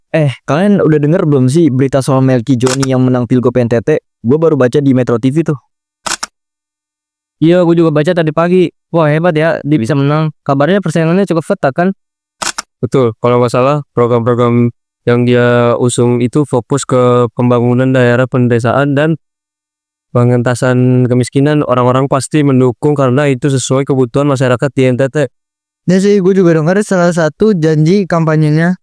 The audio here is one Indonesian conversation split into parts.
Kalian udah denger belum sih berita soal Melki Joni yang menang Pilgub NTT? Gue baru baca di Metro TV tuh. Iya, gue juga baca tadi pagi. Wah, hebat ya, dia bisa menang. Kabarnya persaingannya cukup ketat kan? Betul, kalau nggak salah program-program yang dia usung itu fokus ke pembangunan daerah pedesaan dan pengentasan kemiskinan. Orang-orang pasti mendukung karena itu sesuai kebutuhan masyarakat di NTT. Ya sih, gue juga dengar salah satu janji kampanyenya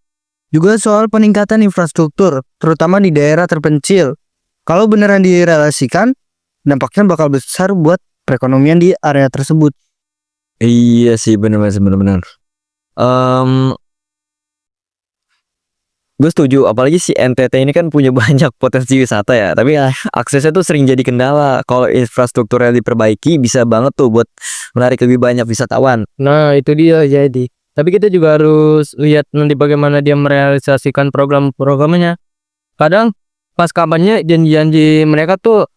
juga soal peningkatan infrastruktur, terutama di daerah terpencil. Kalau beneran direlasikan, dampaknya bakal besar buat perekonomian di area tersebut. Iya sih, bener-bener. Gue setuju, apalagi si NTT ini kan punya banyak potensi wisata ya. Tapi aksesnya tuh sering jadi kendala. Kalau infrastrukturnya diperbaiki, bisa banget tuh buat menarik lebih banyak wisatawan. Nah, itu dia jadi. Tapi kita juga harus lihat nanti bagaimana dia merealisasikan program-programnya. Kadang pas kampanye janji-janji mereka tuh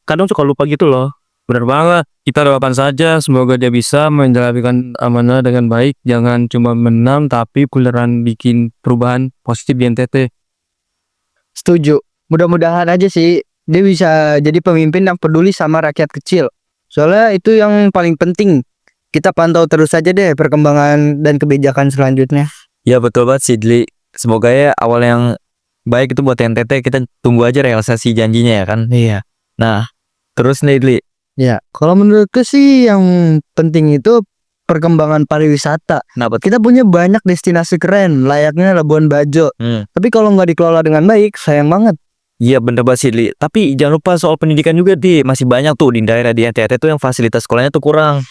kadang suka lupa gitu loh. Benar banget, kita doakan saja semoga dia bisa menjalankan amanah dengan baik. Jangan cuma menang tapi beneran bikin perubahan positif di NTT. Setuju. Mudah-mudahan aja sih dia bisa jadi pemimpin yang peduli sama rakyat kecil. Soalnya itu yang paling penting. Kita pantau terus aja deh perkembangan dan kebijakan selanjutnya. Ya betul banget sih, Dli. Semoga ya awal yang baik itu buat NTT. Kita tunggu aja realisasi janjinya ya kan. Iya. Nah, terus nih Dli. Ya, kalau menurutku sih yang penting itu perkembangan pariwisata. Kenapa? Kita punya banyak destinasi keren, layaknya Labuan Bajo. Tapi kalau nggak dikelola dengan baik, sayang banget. Iya bener banget sih, Dli. Tapi jangan lupa soal pendidikan juga, Di. Masih banyak tuh di daerah di NTT tuh yang fasilitas sekolahnya tuh kurang.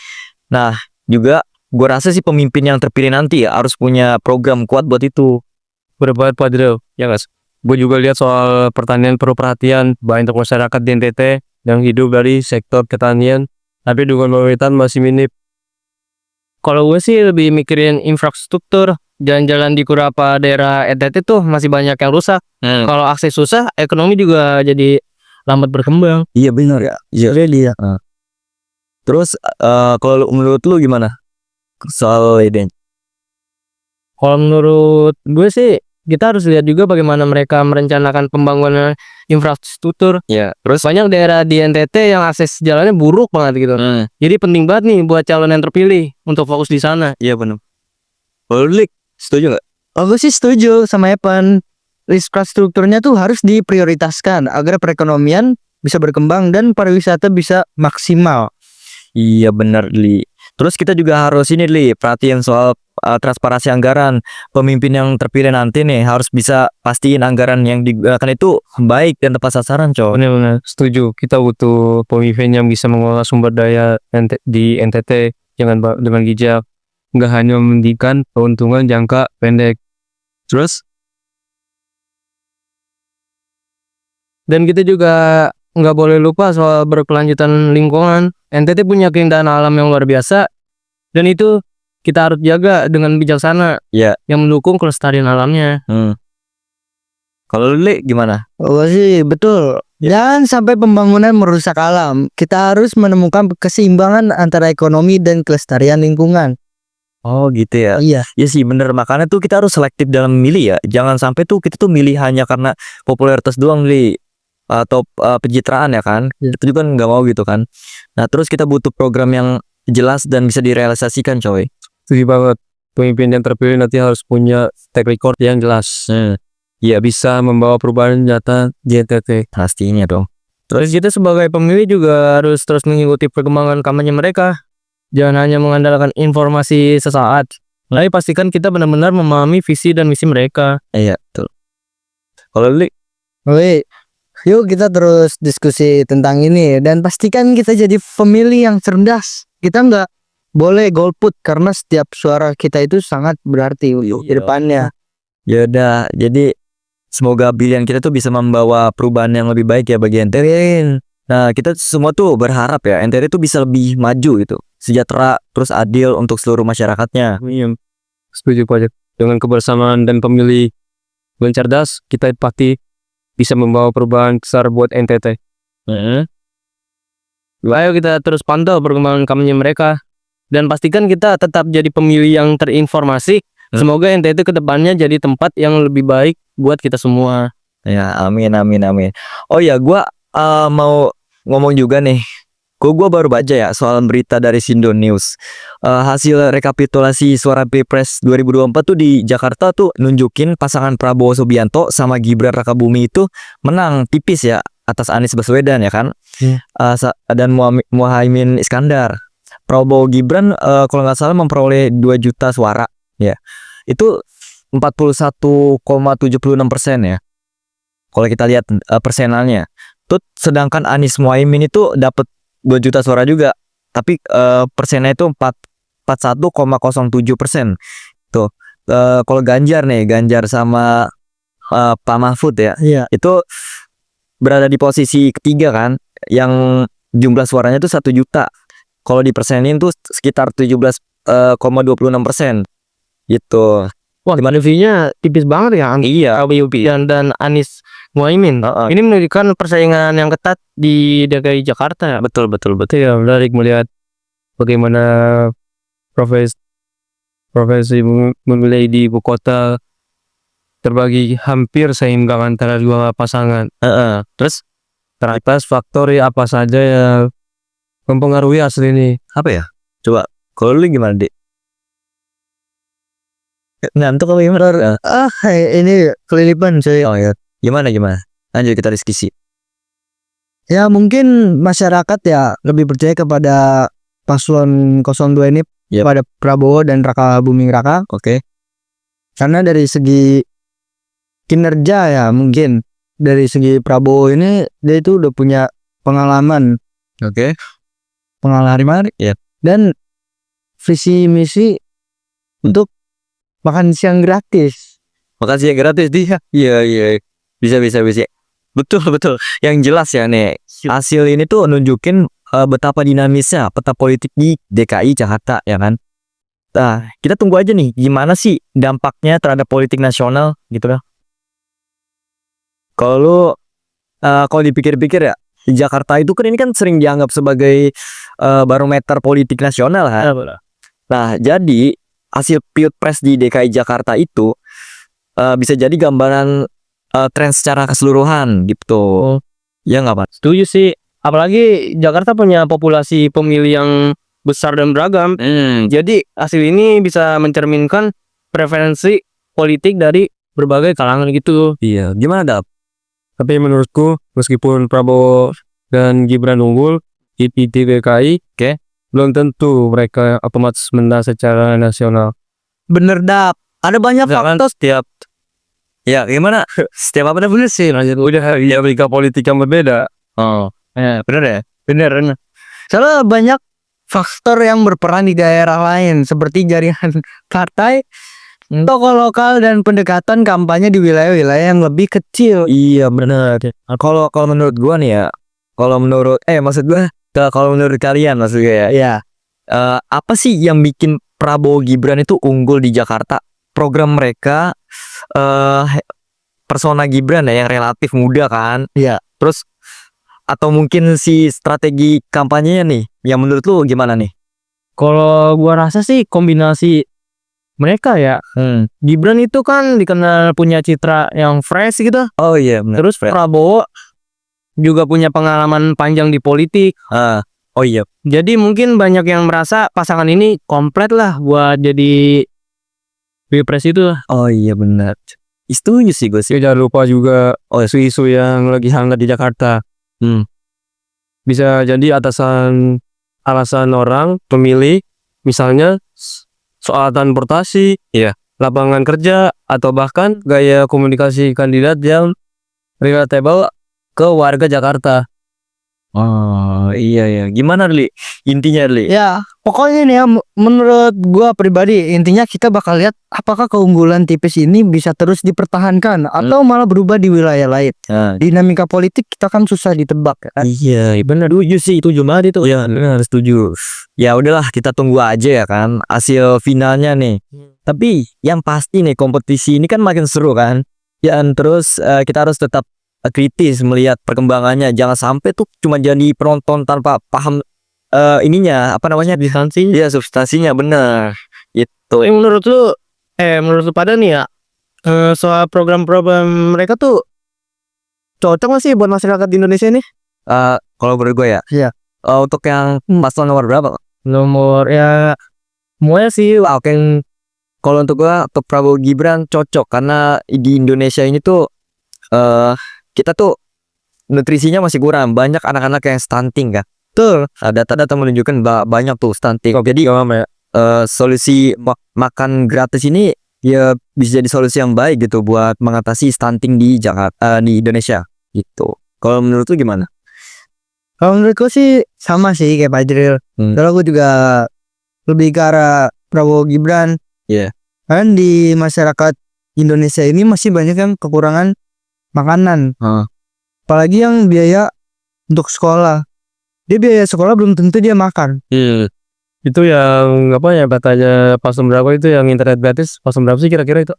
Nah, juga gue rasa sih pemimpin yang terpilih nanti ya harus punya program kuat buat itu. Bener banget Pak Dril, ya guys. Gue juga lihat soal pertanian perlu perhatian. Banyak masyarakat di NTT yang hidup dari sektor pertanian, tapi dukungan pemerintah masih minim. Kalau gue sih lebih mikirin infrastruktur. Jalan-jalan di beberapa daerah NTT tuh masih banyak yang rusak. Kalau akses susah, ekonomi juga jadi lambat berkembang. Iya bener ya. Iya dia. Terus kalau menurut lu gimana soal ini? Kalau menurut gue sih kita harus lihat juga bagaimana mereka merencanakan pembangunan infrastruktur. Ya, terus Banyak daerah di NTT yang akses jalannya buruk banget gitu. Jadi penting banget nih buat calon yang terpilih untuk fokus di sana. iya bener. Kalau lu, Lik, setuju nggak? Aku sih setuju sama Evan. Infrastrukturnya tuh harus diprioritaskan agar perekonomian bisa berkembang dan pariwisata bisa maksimal. Iya bener, Li. Terus kita juga harus ini, Li, perhatian soal transparansi anggaran. Pemimpin yang terpilih nanti nih harus bisa pastiin anggaran yang digunakan itu baik dan tepat sasaran, cow. Benar-benar setuju. Kita butuh pemimpin yang bisa mengelola sumber daya di NTT dengan bijak, nggak hanya memberikan keuntungan jangka pendek. Terus Dan kita juga nggak boleh lupa soal berkelanjutan lingkungan. NTT punya keindahan alam yang luar biasa, dan itu kita harus jaga dengan bijaksana. ya. Yang mendukung kelestarian alamnya. Kalau lu, Li, gimana? Oh sih betul. Jangan sampai pembangunan merusak alam. Kita harus menemukan keseimbangan antara ekonomi dan kelestarian lingkungan. Oh gitu ya. Iya. Ya sih bener, makanya tuh kita harus selektif dalam memilih ya. Jangan sampai tuh kita tuh milih hanya karena popularitas doang, Li, atau pencitraan ya kan. Itu juga nggak mau gitu kan. Nah terus kita butuh program yang jelas dan bisa direalisasikan, coy. Setuju banget. Pemimpin yang terpilih nanti harus punya track record yang jelas. Ya bisa membawa perubahan nyata di NTT. Pastinya dong. Terus kita sebagai pemilih juga harus terus mengikuti perkembangan kampanye mereka. Jangan hanya mengandalkan informasi sesaat. Tapi pastikan kita benar-benar memahami visi dan misi mereka. Iya betul. Kalau Li, Oke, yuk kita terus diskusi tentang ini dan pastikan kita jadi pemilih yang cerdas. Kita nggak boleh golput karena setiap suara kita itu sangat berarti di depannya. ya udah. Jadi semoga pilihan kita tuh bisa membawa perubahan yang lebih baik ya bagi NTT. Nah kita semua tuh berharap ya NTT tuh bisa lebih maju gitu, sejahtera, terus adil untuk seluruh masyarakatnya. Setuju Pak. Dengan kebersamaan dan pemilih yang cerdas, kita pasti bisa membawa perubahan besar buat NTT. Ayo kita terus pantau perkembangan kampanye mereka. Dan pastikan kita tetap jadi pemilih yang terinformasi. Semoga NTT kedepannya jadi tempat yang lebih baik buat kita semua. Ya, amin amin amin. Oh ya, gua mau ngomong juga nih. Gua baru baca ya soal berita dari Sindo News. Hasil rekapitulasi suara Pilpres 2024 tuh di Jakarta tuh nunjukin pasangan Prabowo Subianto sama Gibran Rakabuming itu menang tipis ya atas Anies Baswedan ya kan. Dan Muhaimin Iskandar. Prabowo Gibran kalau nggak salah memperoleh 2 juta suara ya. Itu 41,76% ya. Kalau kita lihat persenannya. Tuh sedangkan Anies Muhaimin itu dapat 2 juta suara juga. Tapi persennya itu 41,07%. Tuh. Kalau Ganjar sama Pak Mahfud ya. Iya. Itu berada di posisi ketiga kan, yang jumlah suaranya itu 1 juta. Kalau dipersenin tuh sekitar 17,26% gitu. Wah, dividennya tipis banget ya Iya, dan Anies Muhaimin. Ini menunjukkan persaingan yang ketat di DKI Jakarta ya. betul. Ya, menarik melihat bagaimana profesi memilih di ibu kota terbagi hampir seimbang antara dua pasangan. Terus Teratas faktor apa saja yang mempengaruhi hasil ini? apa ya? Coba kalau lu gimana, Dik? Ngantuk apa gimana? Ini kelilipan saya. Oh ya. Gimana? Lanjut kita diskusi. Ya mungkin masyarakat ya lebih percaya kepada paslon 02 ini, Yep. pada Prabowo dan Rakabuming Raka, Oke. karena dari segi kinerja ya mungkin dari segi Prabowo ini dia itu udah punya pengalaman Oke. Yep. Dan visi misi untuk makan siang gratis. Makasih ya gratis dia. Iya. Bisa. Betul. Yang jelas ya nih, hasil ini tuh nunjukin betapa dinamisnya peta politik di DKI Jakarta ya kan. Nah, kita tunggu aja nih gimana sih dampaknya terhadap politik nasional gitu kan. Kalau dipikir-pikir ya, Jakarta itu kan ini kan sering dianggap sebagai barometer politik nasional kan. Nah, jadi hasil Pilpres di DKI Jakarta itu bisa jadi gambaran tren secara keseluruhan gitu. Ya nggak Pak? Setuju sih. Apalagi Jakarta punya populasi pemilih yang besar dan beragam. Jadi hasil ini bisa mencerminkan preferensi politik dari berbagai kalangan gitu. Iya. Gimana Dap? Tapi menurutku meskipun Prabowo dan Gibran unggul di DKI, belum tentu mereka otomatis menang secara nasional. Bener Dap. Ada banyak Misalkan faktor. Ya gimana? Setiap apa bener sih? Udah dinamika politik yang berbeda. Oh, bener ya. Bener. Soalnya banyak faktor yang berperan di daerah lain seperti jaringan partai, tokoh lokal dan pendekatan kampanye di wilayah-wilayah yang lebih kecil. Iya bener. Kalau menurut gua nih ya, kalau menurut kalian maksudnya ya, Ya, apa sih yang bikin Prabowo Gibran itu unggul di Jakarta? Program mereka, persona Gibran ya yang relatif muda kan. Iya. Terus atau mungkin si strategi kampanyenya nih, yang menurut lu gimana nih? Kalau gua rasa sih kombinasi mereka ya. Gibran itu kan dikenal punya citra yang fresh gitu. Oh iya bener. Terus Prabowo juga punya pengalaman panjang di politik. Oh iya. Jadi mungkin banyak yang merasa pasangan ini komplit lah buat jadi Pilpres itu. Oh iya benar. Setuju sih gue sih. Jangan lupa juga isu-isu yang lagi hangat di Jakarta. Bisa jadi alasan orang pemilih, misalnya soal transportasi, lapangan kerja, atau bahkan gaya komunikasi kandidat yang relatable ke warga Jakarta. Oh iya. Gimana Li? Intinya Li? Ya, pokoknya nih ya, menurut gua pribadi intinya kita bakal lihat apakah keunggulan tipis ini bisa terus dipertahankan atau malah berubah di wilayah lain. Dinamika politik kita kan susah ditebak ya kan? Iya benar. Setuju banget itu. Iya benar setuju. Ya udahlah kita tunggu aja ya kan hasil finalnya nih. Tapi yang pasti nih kompetisi ini kan makin seru kan. Ya terus kita harus tetap kritis melihat perkembangannya, jangan sampai tuh cuma jadi penonton tanpa paham substansinya. Iya substansinya bener itu. Menurut lu pada nih ya, soal program-program mereka tuh cocok gak sih buat masyarakat di Indonesia ini? Kalau menurut gue ya. Iya. Untuk yang paslon nomor berapa? Nomor ya semuanya sih Oke, kalau untuk gue, untuk Prabowo Gibran cocok karena di Indonesia ini tuh kita tuh nutrisinya masih kurang, banyak anak-anak yang stunting kan. betul. Data-data menunjukkan banyak tuh stunting. Jadi solusi makan gratis ini ya bisa jadi solusi yang baik gitu buat mengatasi stunting di Jakarta, di Indonesia gitu. Kalau menurut lu gimana? Kalau menurutku sih sama sih kayak Pak Jril. Kalau aku juga lebih ke arah Prabowo Gibran. Iya. Kan di masyarakat Indonesia ini masih banyak yang kekurangan makanan. Apalagi yang biaya untuk sekolah. Dia biaya sekolah belum tentu dia makan. Itu yang apa ya katanya paslon berapa itu yang internet gratis paslon berapa sih kira-kira itu?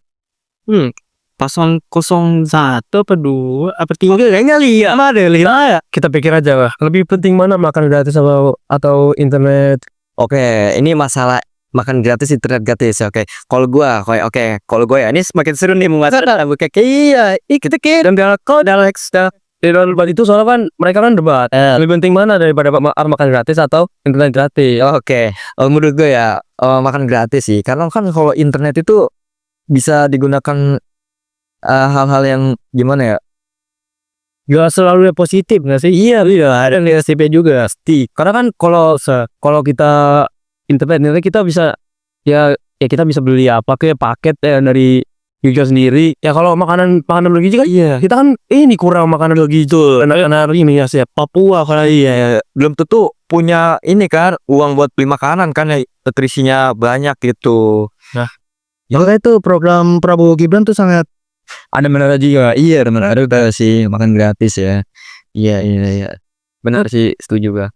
Paslon 01 apa 2 apa 3 kayaknya lihat ada ya. Kita pikir aja lah, lebih penting mana makan gratis atau internet? Oke, ini masalah makan gratis, internet gratis. Oke, kalau gue ya ini semakin seru nih masalah. Iya, kita kayak Dan Alex di dalam debat itu soalnya kan mereka kan debat. Lebih penting mana daripada makan gratis atau internet gratis? Oke, menurut gue ya makan gratis sih. Karena kan kalau internet itu bisa digunakan hal-hal yang gimana ya? Gak selalu positif gak sih? Iya, ada negatifnya juga pasti. Karena kan kalau kita internet ini kita bisa ya kita bisa beli apa kayak paket dari juga sendiri. Ya kalau makanan bergizi kan kita kan ini kurang makanan bergizi tuh. Karena ini ya siap Papua kalau Belum tentu punya ini kan uang buat beli makanan kan ya, nutrisinya banyak gitu. Nah, Makanya itu program Prabowo Gibran tuh sangat ada benar juga. Iya, benar ada sih makan gratis ya. Iya. Benar sih, setuju gua.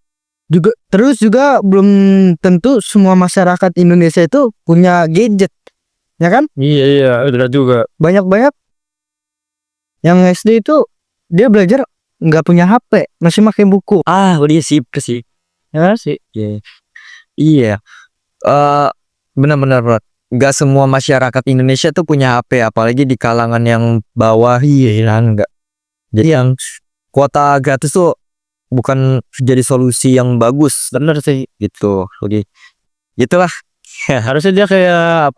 juga belum tentu semua masyarakat Indonesia itu punya gadget. Ya kan? Iya, benar juga. Banyak yang SD itu dia belajar nggak punya HP, masih pakai buku. Dia sih. Ya sih. Iya. Benar-benar bro. Gak semua masyarakat Indonesia tuh punya HP, apalagi di kalangan yang bawah. Enggak. Jadi yang kuota gratis tuh bukan jadi solusi yang bagus. bener sih. Gitu. Oke. Gitulah. Harusnya dia kayak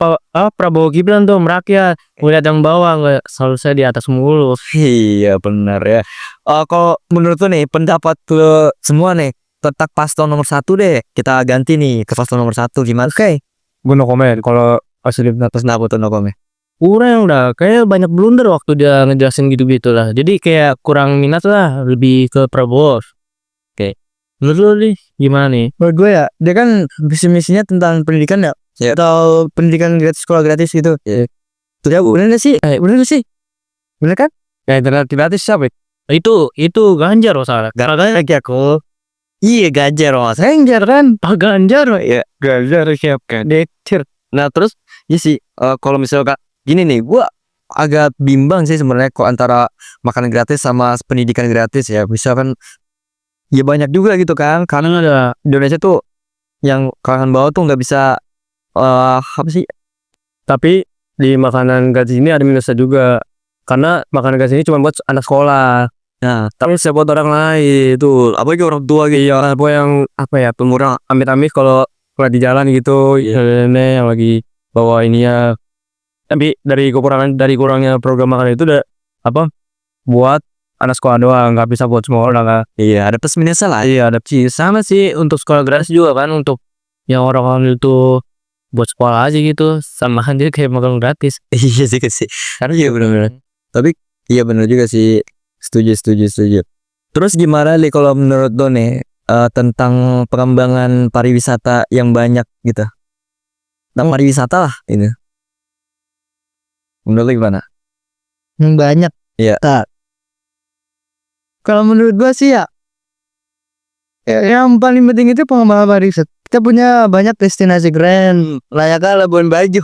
Prabowo Gibran tuh merakyat, ngeliat yang bawah nggak selalu saya di atas mulu. Iya benar ya. Kalau menurut lu nih pendapat lu semua nih tentang paslon nomor 1 deh, kita ganti nih ke paslon nomor 1 gimana? Oke. Gue no komen kalau asli Terus kenapa tuh no comment? Kurang udah kayak banyak blunder waktu dia ngejelasin gitu-gitu lah. Jadi kayak kurang minat lah, lebih ke Prabowo. Oke. Menurut lu nih gimana nih? Menurut gue ya, dia kan visi misinya tentang pendidikan ya, atau pendidikan gratis, sekolah gratis gitu. Ya Bener gak sih? Bener kan? ya internet gratis siapa? Itu Ganjar loh salah. Makanya lagi aku. Iya Ganjar mas. Ganjar kan? Pak Ganjar. Ya Ganjar siapa? Dekir. Nah terus ya sih kalau misalnya gini nih, gua agak bimbang sih sebenarnya kok antara makanan gratis sama pendidikan gratis ya. Misalkan ya banyak juga gitu kan, karena ada Indonesia tuh yang kalangan bawah tuh nggak bisa apa sih? Tapi di makanan gratis ini ada minusnya juga. Karena makanan gratis ini cuma buat anak sekolah. Nah, Tapi bisa buat orang lain itu, apalagi orang tua gitu. Iya, orang tua yang apa ya, pemurah amit-amit kalau di jalan gitu, nenek yang lagi bawa ini ya. Tapi dari kurangnya program makan itu udah buat anak sekolah doang, nggak bisa buat semua orang kan. iya ada plus minusnya lah. Iya ada sih sama sih untuk sekolah gratis juga kan, untuk yang orang-orang itu buat sekolah aja gitu, sama aja kayak makan gratis. Iya sih karena iya benar-benar. Tapi iya benar juga sih, setuju. Terus gimana nih kalau menurut lo nih tentang pengembangan pariwisata yang banyak gitu? Tentang pariwisata lah ini. Menurut lo gimana? Yang banyak. Iya. Kalau menurut gua sih ya, yang paling penting itu pengembangan pariwisata. Kita punya banyak destinasi keren, layaknya Labuan Bajo.